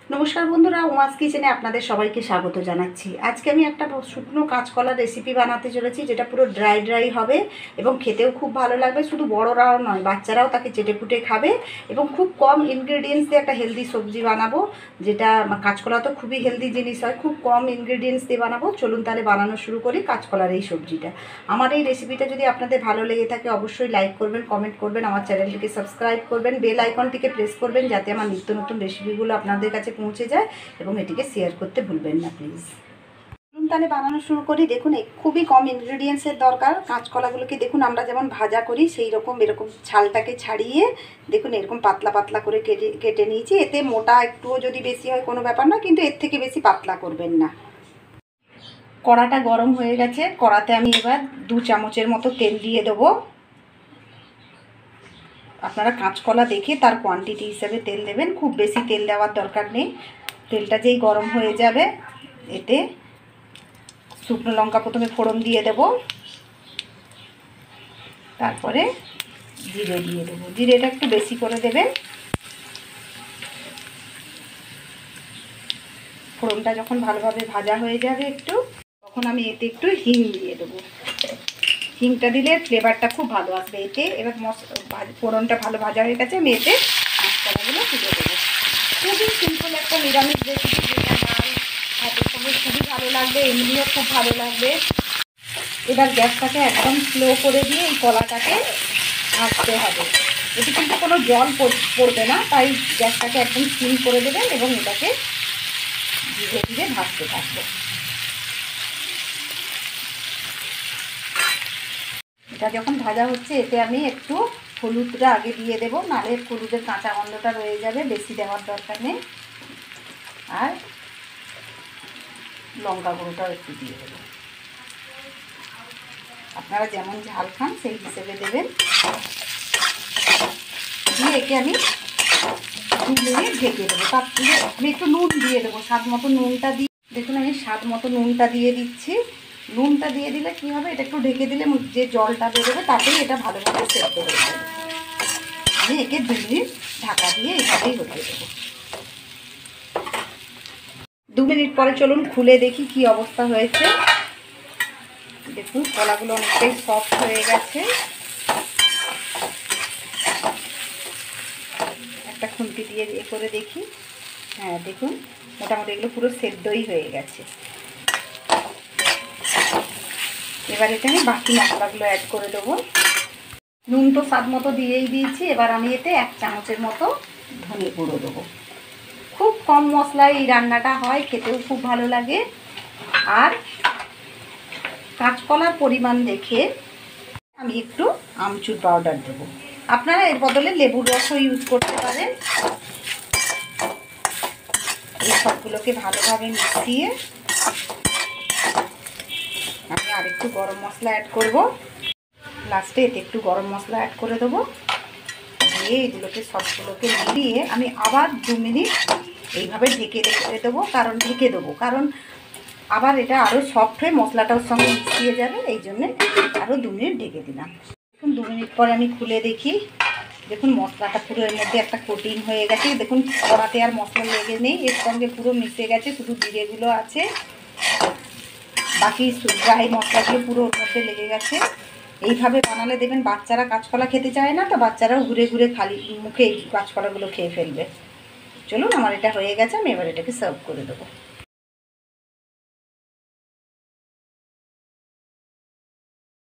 নমস্কার বন্ধুরা, উমাস কিচেনে আপনাদের সবাইকে স্বাগত জানাচ্ছি। আজকে আমি একটা শুকনো কাঁচকলার রেসিপি বানাতে চলেছি, যেটা পুরো ড্রাই হবে এবং খেতেও খুব ভালো লাগবে। শুধু বড়রাও নয়, বাচ্চারাও তাকে চেটেপুটে খাবে এবং খুব কম ইনগ্রেডিয়েন্টস দিয়ে একটা হেলদি সবজি বানাবো, যেটা কাঁচকলা তো খুবই হেলদি জিনিস হয়। খুব কম ইনগ্রেডিয়েন্টস দিয়ে বানাবো। চলুন তাহলে বানানো শুরু করি কাঁচকলার এই সবজিটা। আমার এই রেসিপিটা যদি আপনাদের ভালো লেগে থাকে অবশ্যই লাইক করবেন, কমেন্ট করবেন, আমার চ্যানেলটিকে সাবস্ক্রাইব করবেন, বেল আইকনটিকে প্রেস করবেন, যাতে আমার নিত্য নতুন রেসিপিগুলো আপনাদের কাছে পৌঁছে যায় এবং এটিকে শেয়ার করতে ভুলবেন না প্লিজ। তাহলে বানানো শুরু করি। দেখুন, খুবই কম ইনগ্রেডিয়েন্টসের দরকার। কাঁচকলাগুলোকে দেখুন আমরা যেমন ভাজা করি সেই রকম এরকম ছালটাকে ছাড়িয়ে দেখুন এরকম পাতলা পাতলা করে কেটে নিয়েছি। এতে মোটা একটুও যদি বেশি হয় কোনো ব্যাপার না, কিন্তু এর থেকে বেশি পাতলা করবেন না। কড়াটা গরম হয়ে গেছে, কড়াতে আমি এবার 2 চামচের মতো তেল দিয়ে দেবো। আপনারা কাঁচকলা দেখে তার কোয়ান্টিটি হিসেবে তেল দেবেন, খুব বেশি তেল দেওয়ার দরকার নেই। তেলটা যেই গরম হয়ে যাবে এতে শুকনো লঙ্কা প্রথমে ফোড়ন দিয়ে দেব, তারপরে জিরে দিয়ে দেবো। জিরেটা একটু বেশি করে দেবেন। ফোড়নটা যখন ভালোভাবে ভাজা হয়ে যাবে একটু, তখন আমি এতে একটু হিং দিয়ে দেবো। হিংটা দিলে ফ্লেভারটা খুব ভালো আসবে এতে। এবার ফোড়নটা ভালো ভাজা হয়ে গেছে, আমি এতে মশলাগুলো তুলে দেবো। খুবই সিম্পল একটা নিরামিষ রেসিপি, যেটা ডাল ভাতের সঙ্গে খুবই ভালো লাগবে, এমনিও খুব ভালো লাগবে। এবার গ্যাসটাকে একদম স্লো করে দিয়ে এই কলাটাকে ভাজতে হবে। এতে কিন্তু কোনো জল পড়বে না, তাই গ্যাসটাকে একদম সিম করে দেবেন এবং এটাকে ধীরে ধীরে ভাজতে থাকবো। এটা যখন ভাজা হচ্ছে এতে আমি একটু হলুদটা আগে দিয়ে দেবো, নাহলে হলুদের কাঁচা গন্ধটা রয়ে যাবে। বেশি দেওয়ার দরকার নেই। আর লঙ্কা গুঁড়োটাও একটু দিয়ে দেবো। আপনারা যেমন ঝাল খান সেই হিসেবে দেবেন। দিয়ে একে আমি 2 মিনিট ঢেকে দেবো। তারপরে আমি একটু নুন দিয়ে দেবো, স্বাদ মতো নুনটা দিয়ে। দেখুন আমি স্বাদ মতো নুনটা দিয়ে দিচ্ছি। নুনটা দিয়ে দিলে কী হবে, এটা একটু ঢেকে দিলে যে জলটা বেরোবে তাতেই এটা ভালোভাবে সেদ্ধ হয়ে যাবে। আমি একে 2 মিনিট ঢাকা দিয়ে এইভাবেই হতে দেবো। 2 মিনিট পরে চলুন খুলে দেখি কি অবস্থা হয়েছে। দেখুন কলাগুলো অনেকটাই সফট হয়ে গেছে। একটা খুন্তি দিয়ে করে দেখি। হ্যাঁ দেখুন, মোটামুটি এগুলো পুরো সেদ্ধই হয়ে গেছে। এবার এতে আমি বাকি মশলাগুলো অ্যাড করে দেবো। নুন তো স্বাদ মতো দিয়েই দিয়েছি। এবার আমি এতে 1 চামচের মতো ধনে গুঁড়ো দেবো। খুব কম মশলায় এই রান্নাটা হয়, খেতেও খুব ভালো লাগে। আর কাঁচকলার পরিমাণ দেখে আমি একটু আমচুর পাউডার দেবো। আপনারা এর বদলে লেবুর রসও ইউজ করতে পারেন। এই সবগুলোকে ভালোভাবে মিশিয়ে আমি আরেকটু গরম মশলা অ্যাড করব। লাস্টে এতে একটু গরম মশলা অ্যাড করে দেবো। দিয়ে এগুলোকে সবগুলোকে মিলিয়ে আমি আবার 2 মিনিট এইভাবে ঢেকে দেবো। কারণ আবার এটা আরও সফট হয়ে মশলাটার সঙ্গে মিশিয়ে যাবে, এই জন্যে আরও 2 মিনিট ঢেকে দিলাম। দেখুন 2 মিনিট পরে আমি খুলে দেখি। দেখুন মশলাটা পুরো এর মধ্যে একটা কোটিং হয়ে গেছে। দেখুন কড়াতে আর মশলা লেগে নেই, এর সঙ্গে পুরো মিশে গেছে, শুধু জিরেগুলো আছে। বাকি ড্রাই মশলাগুলো পুরো ওর মধ্যে লেগে গেছে। এইভাবে বানালে দেবেন বাচ্চারা কাঁচকলা খেতে চায় না, তো বাচ্চারাও ঘুরে ঘুরে খালি মুখে এই কাঁচকলাগুলো খেয়ে ফেলবে। চলুন আমার এটা হয়ে গেছে, আমি এবার এটাকে সার্ভ করে দেবো।